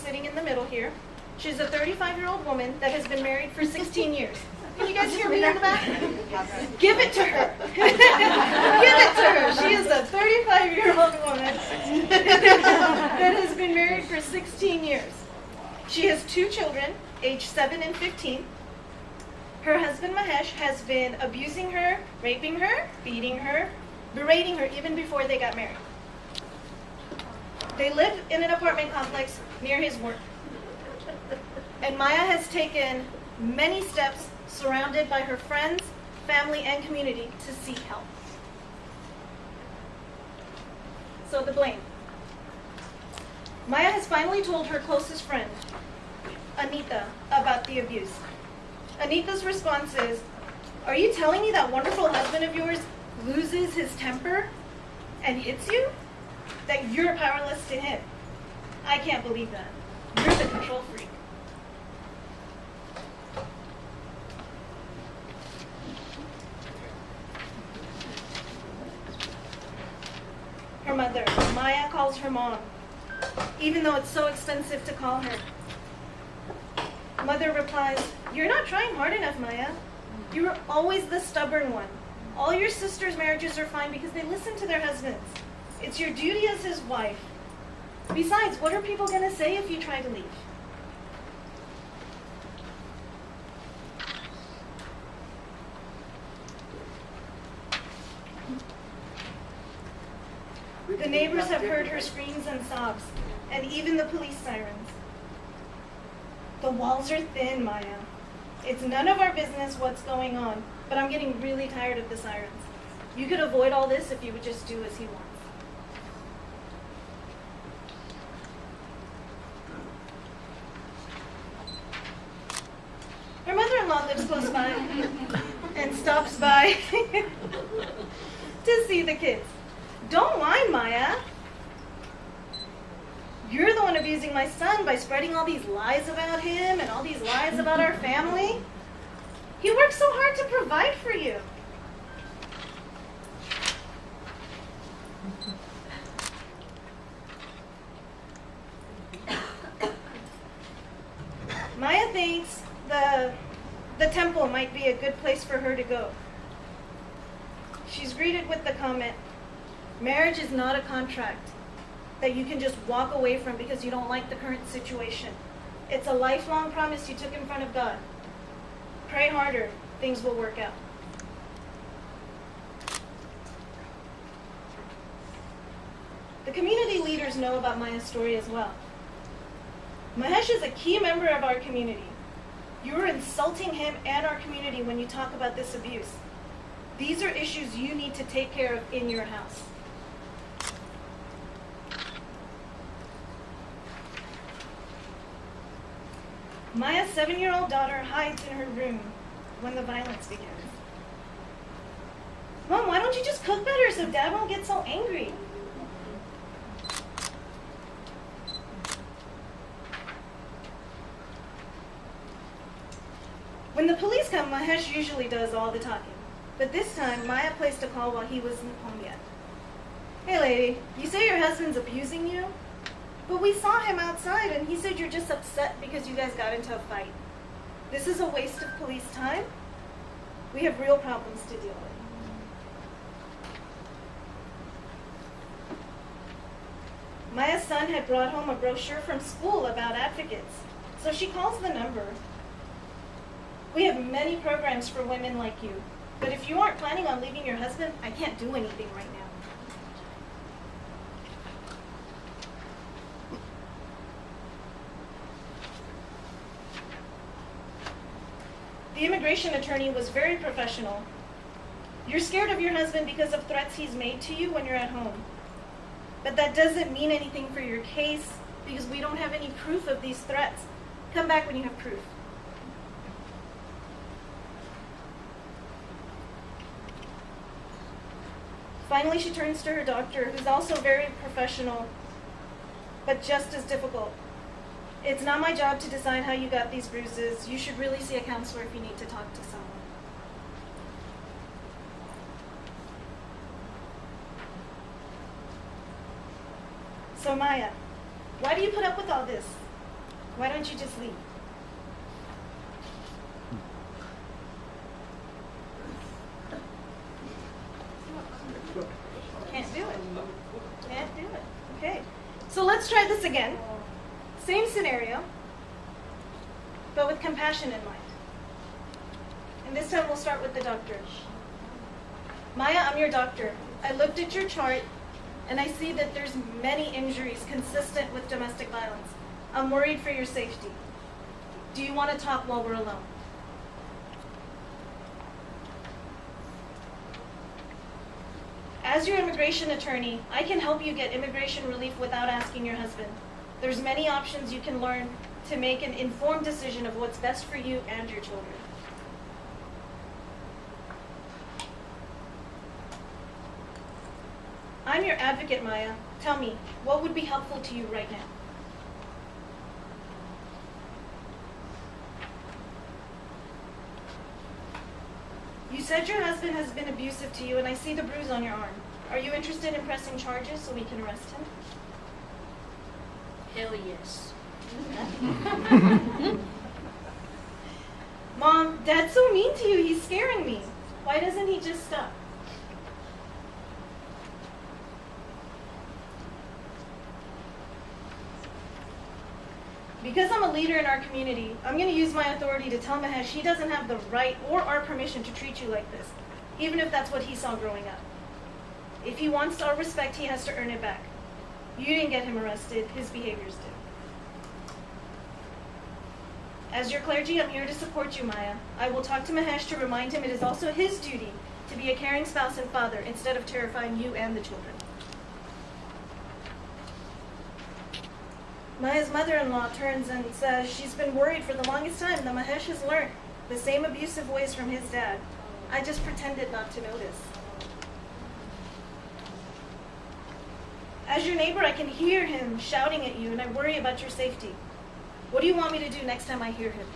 sitting in the middle here. She's a 35-year-old woman that has been married for 16 years. Can you guys hear me in the back? Give it to her. Give it to her. She is a 35-year-old woman that has been married for 16 years. She has 2 children, aged 7 and 15. Her husband, Mahesh, has been abusing her, raping her, beating her, berating her even before they got married. They live in an apartment complex near his work. And Maya has taken many steps surrounded by her friends, family, and community to seek help. So the blame. Maya has finally told her closest friend, Anita, about the abuse. Anita's response is, "Are you telling me that wonderful husband of yours loses his temper and hits you? That you're powerless to him? I can't believe that. You're the control freak." Her mother, Maya, calls her mom, even though it's so expensive to call her. Mother replies, "You're not trying hard enough, Maya. You're always the stubborn one. All your sisters' marriages are fine because they listen to their husbands. It's your duty as his wife. Besides, what are people going to say if you try to leave?" The neighbors have heard her screams and sobs, and even the police sirens. The walls are thin, Maya. It's none of our business what's going on, but I'm getting really tired of the sirens. You could avoid all this if you would just do as he wants. Her mother-in-law lives close by and stops by to see the kids. "Don't whine, Maya. You're the one abusing my son by spreading all these lies about him and all these lies about our family. He works so hard to provide for you." Maya thinks the temple might be a good place for her to go. She's greeted with the comment, "Marriage is not a contract that you can just walk away from because you don't like the current situation. It's a lifelong promise you took in front of God. Pray harder, things will work out." The community leaders know about Maya's story as well. Mahesh is a key member of our community. You are insulting him and our community when you talk about this abuse. These are issues you need to take care of in your house. Maya's 7-year-old daughter hides in her room when the violence begins. "Mom, why don't you just cook better so Dad won't get so angry?" When the police come, Mahesh usually does all the talking. But this time, Maya placed a call while he wasn't home yet. "Hey lady, you say your husband's abusing you? But we saw him outside and he said you're just upset because you guys got into a fight. This is a waste of police time. We have real problems to deal with." Maya's son had brought home a brochure from school about advocates, so she calls the number. "We have many programs for women like you, but if you aren't planning on leaving your husband, I can't do anything right now." The immigration attorney was very professional. "You're scared of your husband because of threats he's made to you when you're at home. But that doesn't mean anything for your case because we don't have any proof of these threats. Come back when you have proof." Finally, she turns to her doctor, who's also very professional, but just as difficult. "It's not my job to decide how you got these bruises. You should really see a counselor if you need to talk to someone." "So Maya, why do you put up with all this? Why don't you just leave? Can't do it. Can't do it. Okay. So let's try this again. Same scenario, but with compassion in mind. And this time we'll start with the doctor. Maya, I'm your doctor. I looked at your chart and I see that there's many injuries consistent with domestic violence. I'm worried for your safety. Do you want to talk while we're alone? As your immigration attorney, I can help you get immigration relief without asking your husband. There's many options you can learn to make an informed decision of what's best for you and your children. I'm your advocate, Maya. Tell me, what would be helpful to you right now? You said your husband has been abusive to you, and I see the bruise on your arm. Are you interested in pressing charges so we can arrest him? Hell yes. Mom, Dad's so mean to you. He's scaring me. Why doesn't he just stop? Because I'm a leader in our community, I'm going to use my authority to tell Mahesh he doesn't have the right or our permission to treat you like this, even if that's what he saw growing up. If he wants our respect, he has to earn it back. You didn't get him arrested, his behaviors did. As your clergy, I'm here to support you, Maya. I will talk to Mahesh to remind him it is also his duty to be a caring spouse and father instead of terrifying you and the children. Maya's mother-in-law turns and says she's been worried for the longest time that Mahesh has learned the same abusive ways from his dad. I just pretended not to notice. As your neighbor, I can hear him shouting at you, and I worry about your safety. What do you want me to do next time I hear him?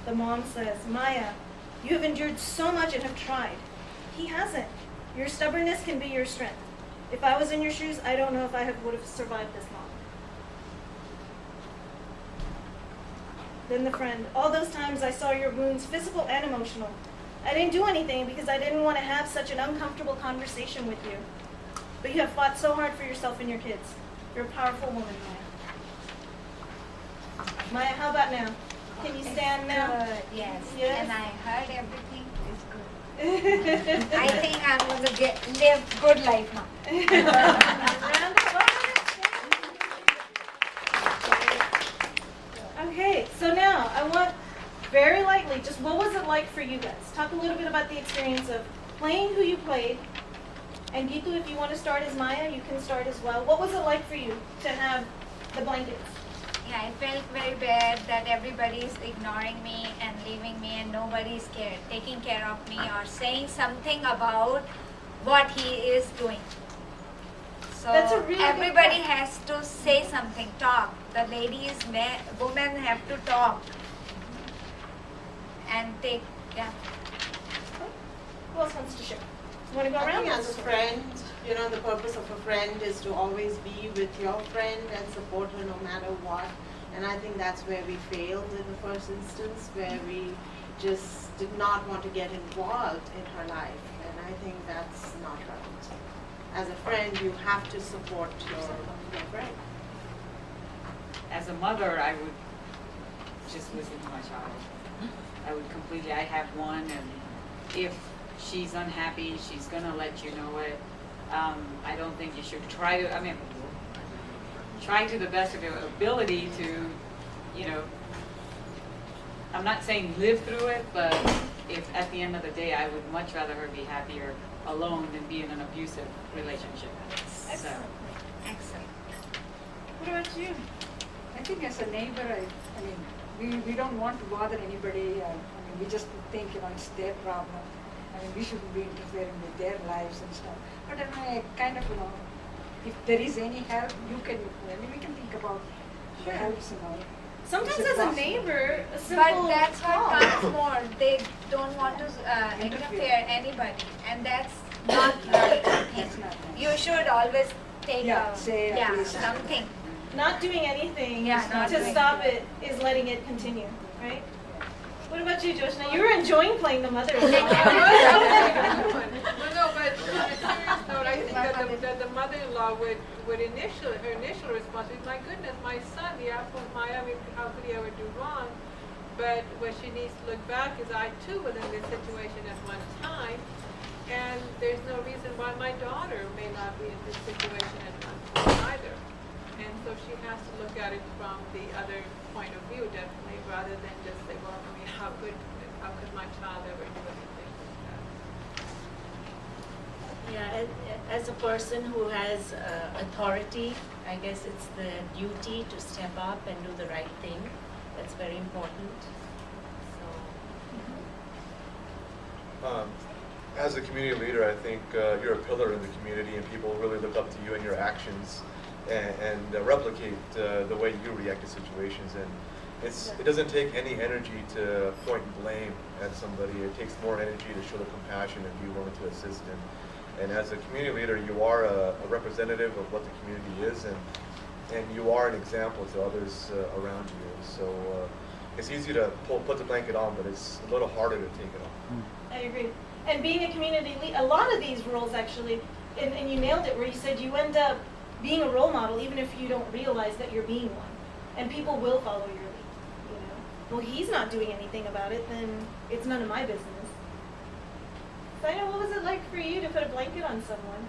The mom says, Maya, you have endured so much and have tried. He hasn't. Your stubbornness can be your strength. If I was in your shoes, I don't know if I would have survived this long. Then the friend, all those times I saw your wounds, physical and emotional. I didn't do anything because I didn't want to have such an uncomfortable conversation with you. But you have fought so hard for yourself and your kids. You're a powerful woman, Maya. Maya, how about now? Can you stand now? Good, yes. Yes? And I heard everything. It's good. I think I'm going to live good life now. Round of applause. Okay, so now I want very lightly, just what was it like for you guys? Talk a little bit about the experience of playing who you played. And Gitu, if you want to start as Maya, you can start as well. What was it like for you to have the blankets? Yeah, I felt very bad that everybody's ignoring me and leaving me and nobody's taking care of me or saying something about what he is doing. So That's a really everybody good point. has to say something, talk. The ladies, women have to talk and take, yeah. Who else wants to share? You want to go I around? think as a friend, you know, the purpose of a friend is to always be with your friend and support her no matter what. And I think that's where we failed in the first instance, where we just did not want to get involved in her life. And I think that's not right. As a friend, you have to support your friend. As a mother, I would just listen to my child. I would completely, I have one, and if she's unhappy, she's going to let you know it. I don't think you should try to the best of your ability to, you know, I'm not saying live through it, but if at the end of the day, I would much rather her be happier alone than be in an abusive relationship. So. Excellent. What about you? I think as a neighbor, we don't want to bother anybody. We just think, it's their problem. We shouldn't be interfering with their lives and stuff. But I kind of, if there is any help, we can think about the helps, Sometimes Is it as a possible? neighbor, a simple But that's call. what comes more. They don't want to interfere anybody, and that's not right. That's not nice. You should always take Yeah, a, say at yeah, least. something. Not doing anything Yeah, not to doing stop it is letting it continue, right? What about you, Joshna? You were enjoying playing the mother-in-law. Well, no, but on a serious note, I think that the mother-in-law her initial response was, my goodness, my son, the apple of my eye, I mean, how could he ever do wrong? But what she needs to look back is I too was in this situation at one time, and there's no reason why my daughter may not be in this situation at one point either. And so she has to look at it from the other point of view, definitely, rather than just say, well, I mean, how could my child ever do anything like that? Yeah, as a person who has authority, I guess it's the duty to step up and do the right thing. That's very important. So. As a community leader, I think you're a pillar in the community, and people really look up to you and your actions, and replicate the way you react to situations. And it doesn't take any energy to point blame at somebody. It takes more energy to show the compassion and be willing to assist. And as a community leader, you are a representative of what the community is, and you are an example to others around you. So it's easy to put the blanket on, but it's a little harder to take it off. I agree. And being a community lead, a lot of these roles actually, and you nailed it where you said you end up being a role model even if you don't realize that you're being one. And people will follow your lead, you know. Well, he's not doing anything about it, then it's none of my business. Saina, what was it like for you to put a blanket on someone?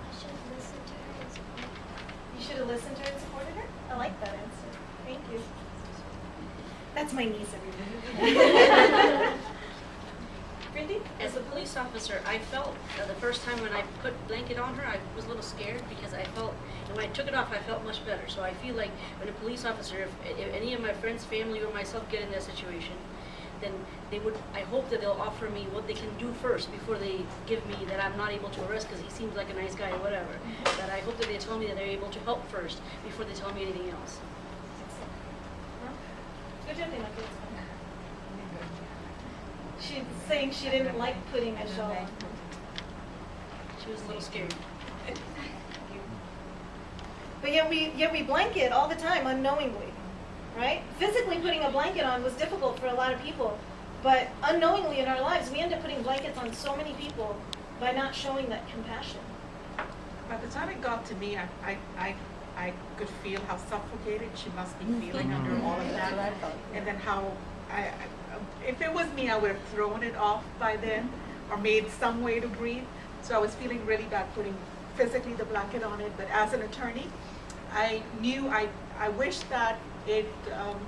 I should have listened to her and supported her. You should have listened to her and supported her? I like that answer. Thank you. That's my niece, everybody. Brittany? As a police officer, I felt the first time when I put blanket on her, I was a little scared because I felt, and when I took it off, I felt much better. So I feel like when a police officer, if any of my friends, family, or myself get in that situation, then I hope that they'll offer me what they can do first before they give me that I'm not able to arrest because he seems like a nice guy or whatever. But I hope that they tell me that they're able to help first before they tell me anything else. Good job, Dina. She's saying she didn't like putting a shawl on. She was a little scared. But yet we blanket all the time unknowingly, right? Physically putting a blanket on was difficult for a lot of people, but unknowingly in our lives we end up putting blankets on so many people by not showing that compassion. By the time it got to me, I could feel how suffocated she must be feeling under all of that, and then how if it was me, I would have thrown it off by then or made some way to breathe. So I was feeling really bad putting physically the blanket on it. But as an attorney, I knew I wish that it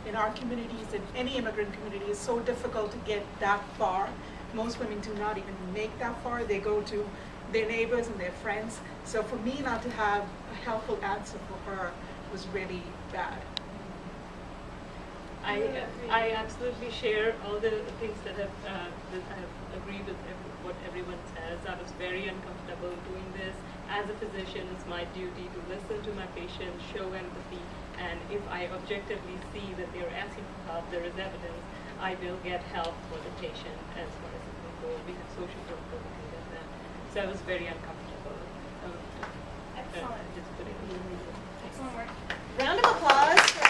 in our communities, in any immigrant community, is so difficult to get that far. Most women do not even make that far. They go to their neighbors and their friends. So for me not to have a helpful answer for her was really bad. I absolutely share all the things that I have agreed with what everyone says. I was very uncomfortable doing this. As a physician, it's my duty to listen to my patients, show empathy, and if I objectively see that they are asking for help, there is evidence, I will get help for the patient as far as it will go. We have social work looking at that. So I was very uncomfortable. Excellent. Just putting it in. Excellent work. Round of applause for